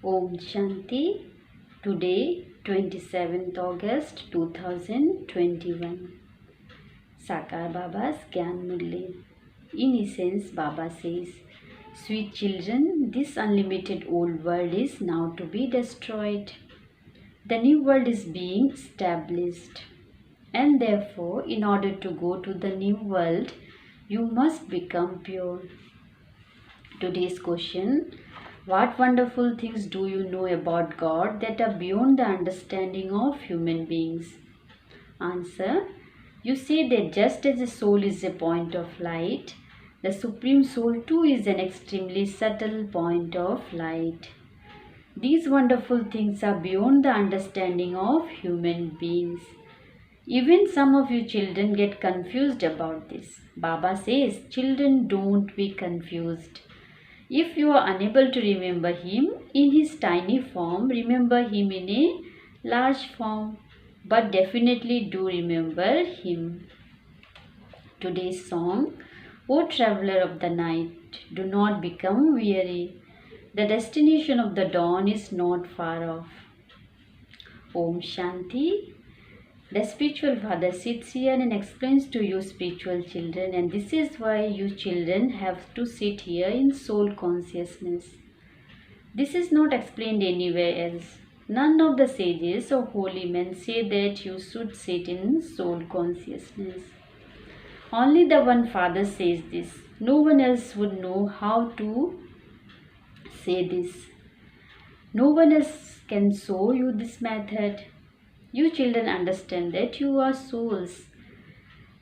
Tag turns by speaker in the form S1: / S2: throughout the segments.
S1: Om Shanti. Today, 27th August 2021. Sakar Baba's Gyan Murli. In essence, Baba says, sweet children, this unlimited old world is now to be destroyed. The new world is being established. And therefore, in order to go to the new world, you must become pure. Today's question: what wonderful things do you know about God that are beyond the understanding of human beings? Answer: you say that just as the soul is a point of light, the Supreme Soul too is an extremely subtle point of light. These wonderful things are beyond the understanding of human beings. Even some of you children get confused about this. Baba says, children, don't be confused. If you are unable to remember him in his tiny form, remember him in a large form. But definitely do remember him. Today's song: O traveler of the night, do not become weary. The destination of the dawn is not far off. Om Shanti. The spiritual father sits here and explains to you spiritual children, and this is why you children have to sit here in soul consciousness. This is not explained anywhere else. None of the sages or holy men say that you should sit in soul consciousness. Only the one father says this. No one else would know how to say this. No one else can show you this method. You children understand that you are souls.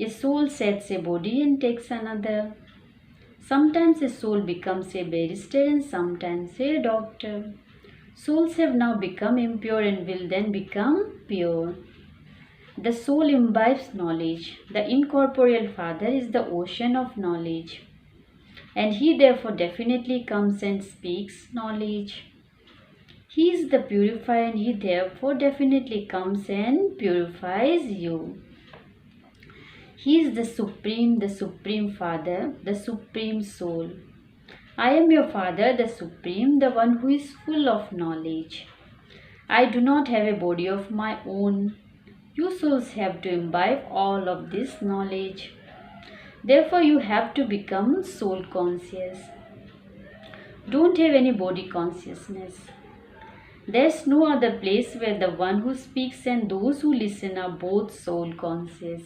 S1: A soul sets a body and takes another. Sometimes a soul becomes a barrister and sometimes a doctor. Souls have now become impure and will then become pure. The soul imbibes knowledge. The incorporeal Father is the ocean of knowledge, and he therefore definitely comes and speaks knowledge. He is the purifier and he therefore definitely comes and purifies you. He is the Supreme Father, the Supreme Soul. I am your Father, the Supreme, the one who is full of knowledge. I do not have a body of my own. You souls have to imbibe all of this knowledge. Therefore, you have to become soul conscious. Don't have any body consciousness. There's no other place where the one who speaks and those who listen are both soul conscious.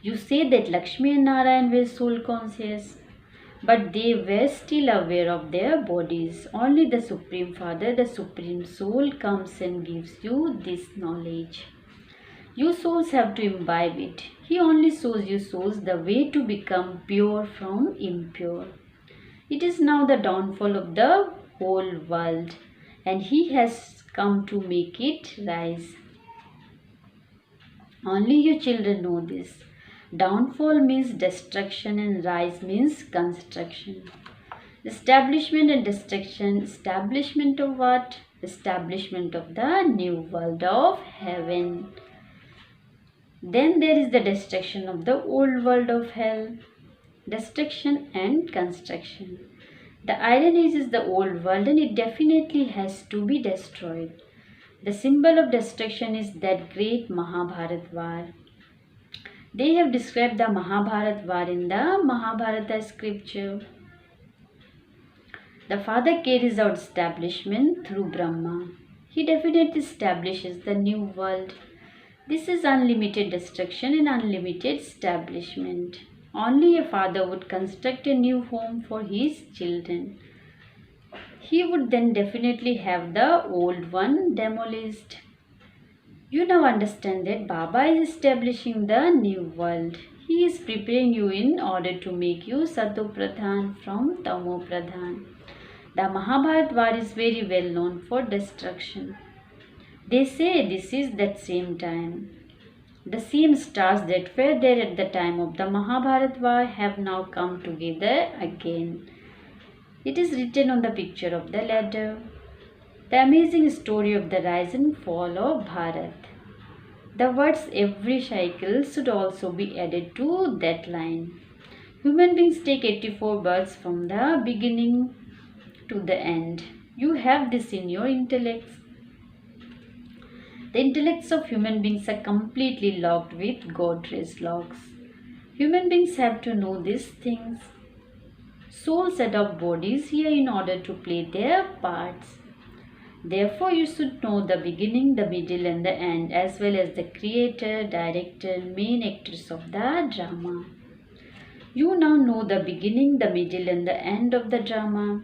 S1: You say that Lakshmi and Narayan were soul conscious, but they were still aware of their bodies. Only the Supreme Father, the Supreme Soul, comes and gives you this knowledge. You souls have to imbibe it. He only shows you souls the way to become pure from impure. It is now the downfall of the whole world, and he has come to make it rise. Only you children know this. Downfall means destruction and rise means construction. Establishment and destruction. Establishment of what? Establishment of the new world of heaven. Then there is the destruction of the old world of hell. Destruction and construction. The Iron Age is the old world and it definitely has to be destroyed. The symbol of destruction is that great Mahabharat war. They have described the Mahabharat war in the Mahabharata scripture. The Father carries out establishment through Brahma. He definitely establishes the new world. This is unlimited destruction and unlimited establishment. Only a father would construct a new home for his children. He would then definitely have the old one demolished. You now understand that Baba is establishing the new world. He is preparing you in order to make you Sato Pradhan from Tamo Pradhan. The Mahabharat war is very well known for destruction. They say this is that same time. The same stars that were there at the time of the Mahabharat war have now come together again. It is written on the picture of the ladder. The amazing story of the rise and fall of Bharat. The words every cycle should also be added to that line. Human beings take 84 births from the beginning to the end. You have this in your intellects. The intellects of human beings are completely locked with Godrej locks. Human beings have to know these things. Souls adopt bodies here in order to play their parts. Therefore, you should know the beginning, the middle, and the end, as well as the creator, director, main actors of the drama. You now know the beginning, the middle, and the end of the drama.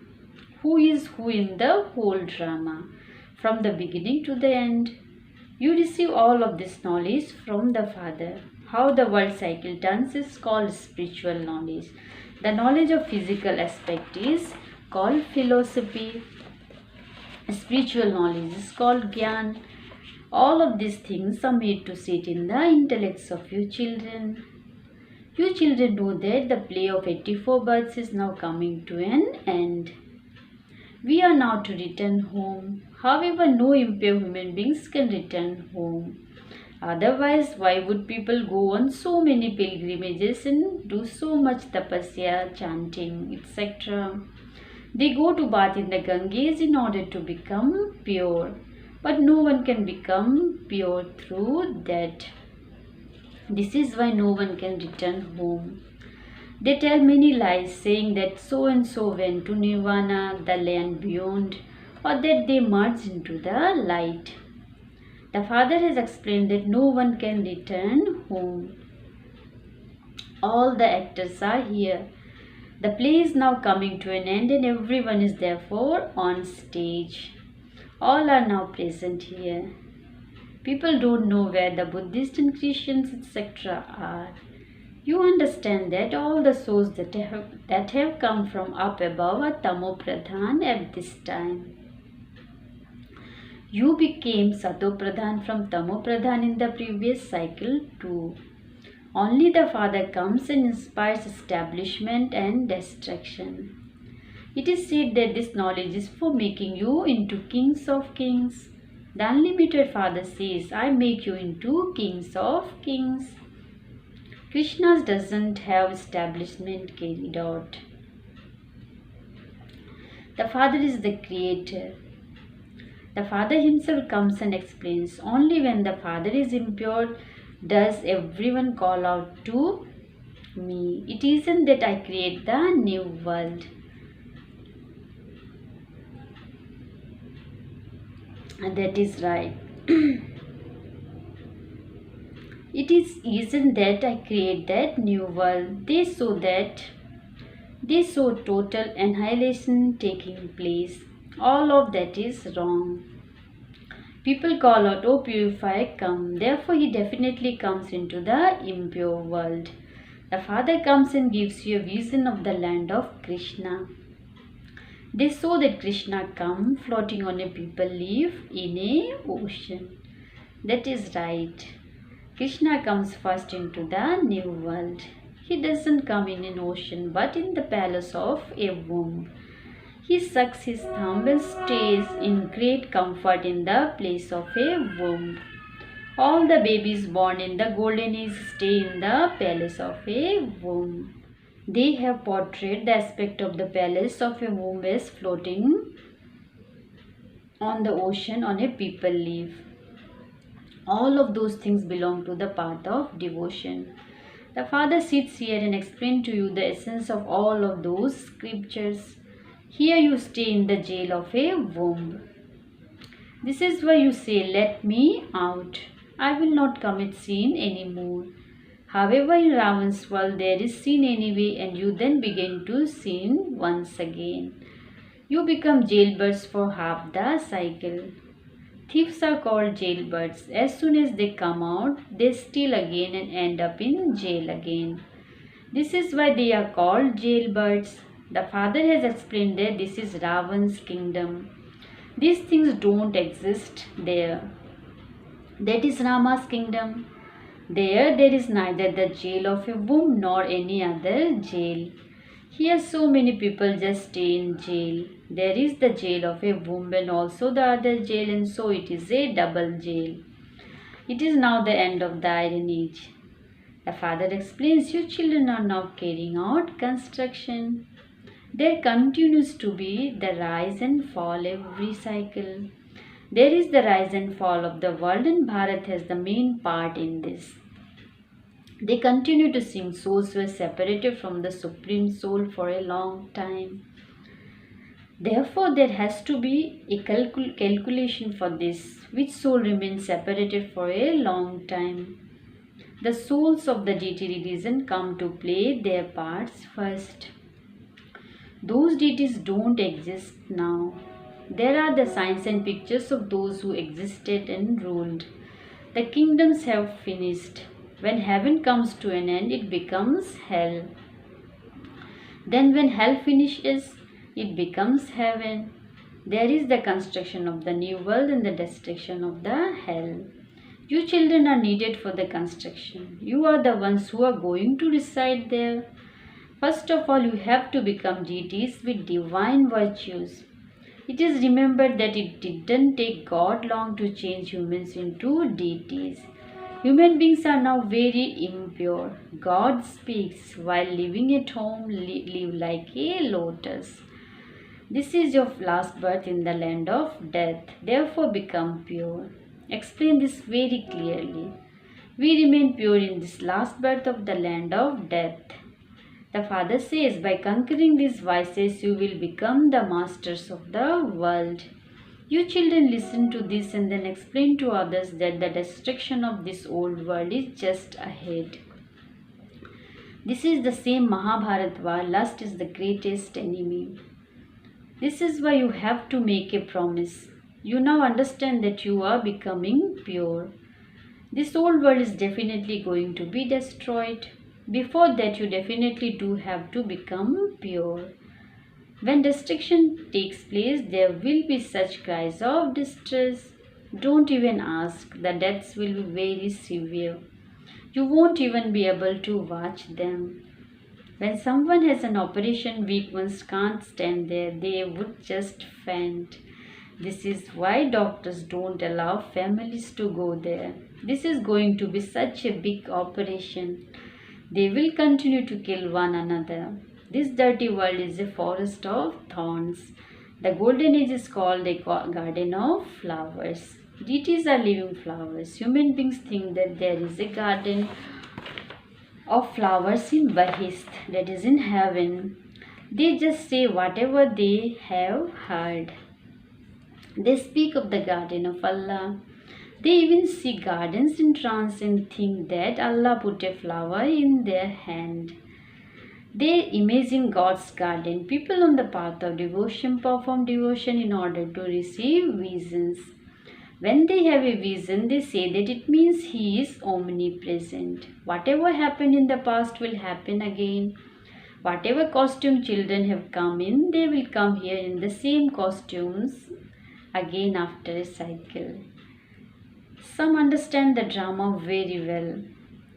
S1: Who is who in the whole drama, from the beginning to the end. You receive all of this knowledge from the Father. How the world cycle turns is called spiritual knowledge. The knowledge of physical aspect is called philosophy. Spiritual knowledge is called Gyan. All of these things are made to sit in the intellects of you children. You children know that the play of 84 birds is now coming to an end. We are now to return home. However, no impure human beings can return home. Otherwise, why would people go on so many pilgrimages and do so much tapasya, chanting, etc.? They go to bath in the Ganges in order to become pure. But no one can become pure through that. This is why no one can return home. They tell many lies saying that so and so went to Nirvana, the land beyond, or that they merged into the light. The Father has explained that no one can return home. All the actors are here. The play is now coming to an end and everyone is therefore on stage. All are now present here. People don't know where the Buddhists and Christians etc. are. You understand that all the souls that have come from up above are Tamo Pradhan at this time. You became Sato Pradhan from Tamo Pradhan in the previous cycle too. Only the Father comes and inspires establishment and destruction. It is said that this knowledge is for making you into kings of kings. The unlimited Father says, I make you into kings of kings. Krishna doesn't have establishment carried out. The Father is the creator. The Father himself comes and explains, only when the Father is impure does everyone call out to me. It isn't that I create the new world. And that is right. Isn't that I create that new world. They saw total annihilation taking place. All of that is wrong. People call out, oh purifier, come. Therefore, he definitely comes into the impure world. The Father comes and gives you a vision of the land of Krishna. They saw that Krishna come floating on a people leaf in a ocean. That is right. Krishna comes first into the new world. He doesn't come in an ocean but in the palace of a womb. He sucks his thumb and stays in great comfort in the place of a womb. All the babies born in the golden age stay in the palace of a womb. They have portrayed the aspect of the palace of a womb as floating on the ocean on a people leaf. All of those things belong to the path of devotion. The Father sits here and explains to you the essence of all of those scriptures. Here you stay in the jail of a womb. This is why you say, let me out. I will not commit sin anymore. However, in Ravan's world there is sin anyway and you then begin to sin once again. You become jailbirds for half the cycle. Thieves are called jailbirds. As soon as they come out, they steal again and end up in jail again. This is why they are called jailbirds. The Father has explained that this is Ravan's kingdom. These things don't exist there. That is Rama's kingdom. There is neither the jail of a womb nor any other jail. Here so many people just stay in jail. There is the jail of a womb and also the other jail, and so it is a double jail. It is now the end of the Iron Age. The Father explains, you children are now carrying out construction. There continues to be the rise and fall every cycle. There is the rise and fall of the world, and Bharat has the main part in this. They continue to sing souls were separated from the Supreme Soul for a long time. Therefore, there has to be a calculation for this. Which soul remains separated for a long time? The souls of the deity religion come to play their parts first. Those deities don't exist now. There are the signs and pictures of those who existed and ruled. The kingdoms have finished. When heaven comes to an end, it becomes hell. Then when hell finishes, it becomes heaven. There is the construction of the new world and the destruction of the hell. You children are needed for the construction. You are the ones who are going to reside there. First of all, you have to become deities with divine virtues. It is remembered that it didn't take God long to change humans into deities. Human beings are now very impure. God speaks while living at home, live like a lotus. This is your last birth in the land of death. Therefore become pure. Explain this very clearly. We remain pure in this last birth of the land of death. The Father says, by conquering these vices, you will become the masters of the world. You children listen to this and then explain to others that the destruction of this old world is just ahead. This is the same Mahabharat war. Lust is the greatest enemy. This is why you have to make a promise. You now understand that you are becoming pure. This old world is definitely going to be destroyed. Before that, you definitely do have to become pure. When destruction takes place, there will be such cries of distress. Don't even ask. The deaths will be very severe. You won't even be able to watch them. When someone has an operation, weak ones can't stand there. They would just faint. This is why doctors don't allow families to go there. This is going to be such a big operation. They will continue to kill one another. This dirty world is a forest of thorns. The golden age is called a garden of flowers. Deities are living flowers. Human beings think that there is a garden of flowers in Bahist, that is in heaven. They just say whatever they have heard. They speak of the garden of Allah. They even see gardens in trance and think that Allah put a flower in their hand. They imagine God's garden. People on the path of devotion perform devotion in order to receive visions. When they have a vision, they say that it means He is omnipresent. Whatever happened in the past will happen again. Whatever costume children have come in, they will come here in the same costumes again after a cycle. Some understand the drama very well.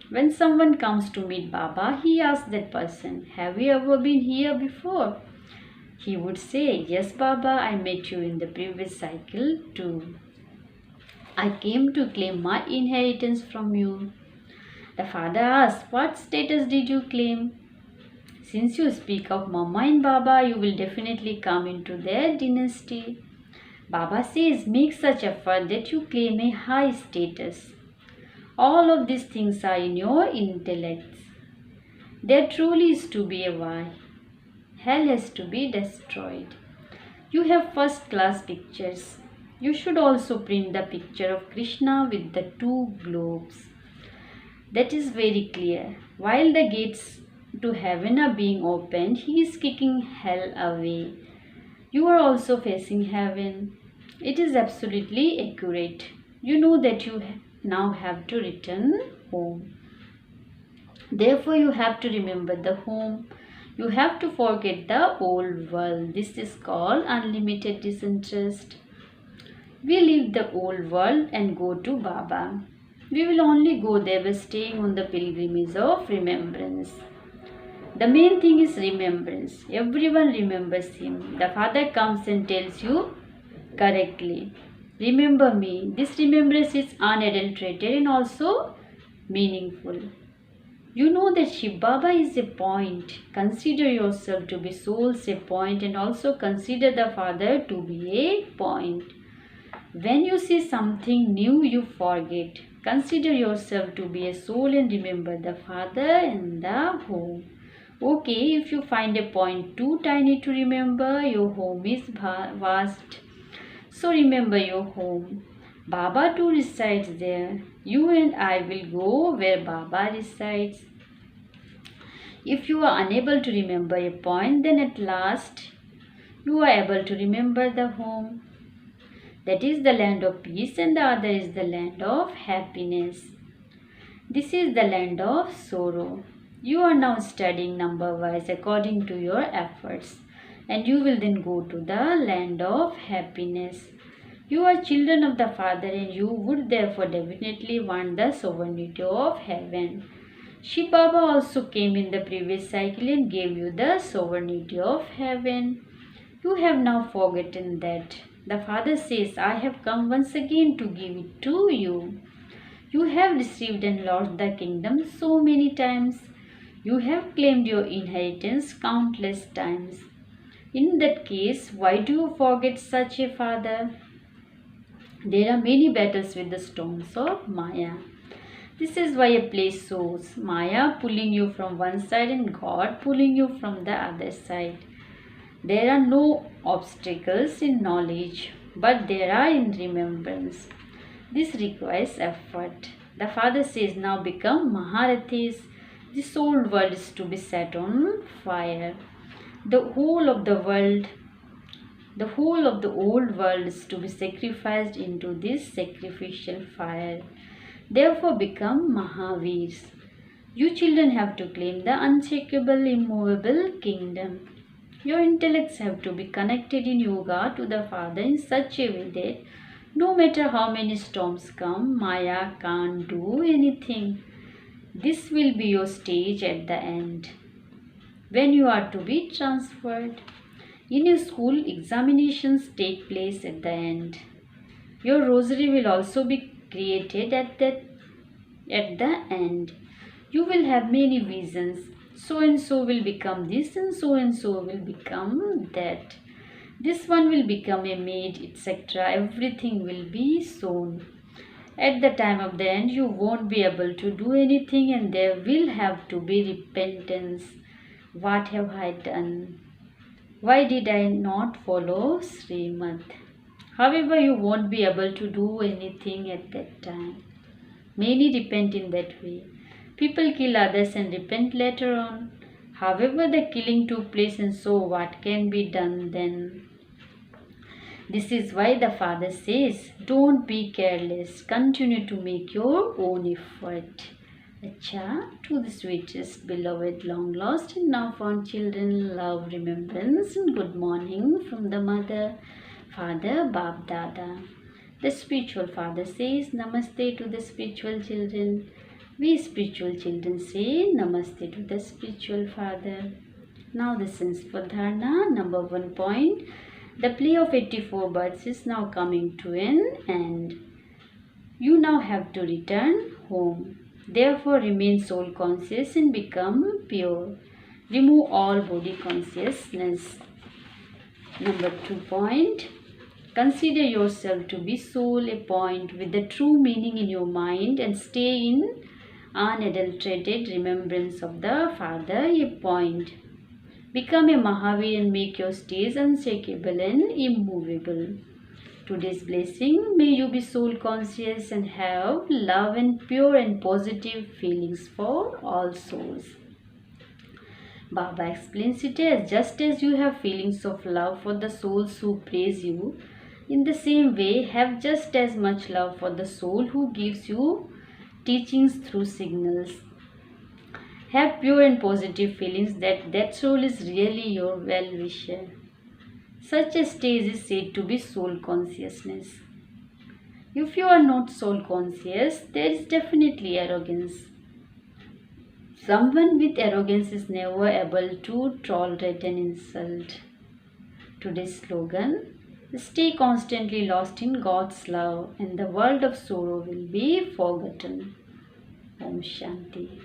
S1: When someone comes to meet Baba, he asks that person, "Have you ever been here before?" He would say, "Yes, Baba, I met you in the previous cycle too. I came to claim my inheritance from you." The father asks, "What status did you claim?" "Since you speak of Mama and Baba, you will definitely come into their dynasty." Baba says, "Make such effort that you claim a high status." All of these things are in your intellects. There truly is to be a why. Hell has to be destroyed. You have first-class pictures. You should also print the picture of Krishna with the two globes. That is very clear. While the gates to heaven are being opened, he is kicking hell away. You are also facing heaven. It is absolutely accurate. You know that you now have to return home. Therefore, you have to remember the home. You have to forget the old world. This is called unlimited disinterest. We leave the old world and go to Baba. We will only go there by staying on the pilgrimage of remembrance. The main thing is remembrance. Everyone remembers him. The Father comes and tells you correctly, "Remember me." This remembrance is unadulterated and also meaningful. You know that Shiv Baba is a point. Consider yourself to be souls a point, and also consider the Father to be a point. When you see something new, you forget. Consider yourself to be a soul and remember the Father and the home. Okay, if you find a point too tiny to remember, your home is vast. So remember your home. Baba too resides there. You and I will go where Baba resides. If you are unable to remember a point, then at last you are able to remember the home. That is the land of peace, and the other is the land of happiness. This is the land of sorrow. You are now studying number wise according to your efforts, and you will then go to the land of happiness. You are children of the Father, and you would therefore definitely want the sovereignty of heaven. Shiv Baba also came in the previous cycle and gave you the sovereignty of heaven. You have now forgotten that. The Father says, I have come once again to give it to you. You have received and lost the kingdom so many times. You have claimed your inheritance countless times. In that case, why do you forget such a Father? There are many battles with the storms of Maya. This is why a place shows Maya pulling you from one side and God pulling you from the other side. There are no obstacles in knowledge, but there are in remembrance. This requires effort. The Father says, now become Maharathis. This old world is to be set on fire. The whole of the old world is to be sacrificed into this sacrificial fire. Therefore become Mahavirs. You children have to claim the unshakable, immovable kingdom. Your intellects have to be connected in yoga to the Father in such a way that no matter how many storms come, Maya can't do anything. This will be your stage at the end, when you are to be transferred. In your school, examinations take place at the end. Your rosary will also be created at the end. You will have many visions. So and so will become this, and so will become that. This one will become a maid, etc. Everything will be sown. At the time of the end, you won't be able to do anything, and there will have to be repentance. What have I done? Why did I not follow Srimad? However, you won't be able to do anything at that time. Many repent in that way. People kill others and repent later on. However, the killing took place, and so what can be done then? This is why the Father says, don't be careless. Continue to make your own effort. Acha, to the sweetest, beloved, long lost and now found children, love, remembrance and good morning from the Mother, Father, Bab Dada. The spiritual Father says Namaste to the spiritual children. We spiritual children say Namaste to the spiritual Father. Now the sense for dharana, number 1 point. The play of 84 birds is now coming to an end. You now have to return home. Therefore remain soul conscious and become pure. Remove all body consciousness. Number 2 point. Consider yourself to be soul, a point with the true meaning in your mind, and stay in unadulterated remembrance of the Father, a point. Become a Mahavir and make your stays unshakable and immovable. Today's blessing, may you be soul conscious and have love and pure and positive feelings for all souls. Baba explains it as, just as you have feelings of love for the souls who praise you, in the same way have just as much love for the soul who gives you teachings through signals. Have pure and positive feelings that that soul is really your well-wisher. Such a stage is said to be soul consciousness. If you are not soul conscious, there is definitely arrogance. Someone with arrogance is never able to tolerate an insult. Today's slogan, stay constantly lost in God's love and the world of sorrow will be forgotten. Om Shanti.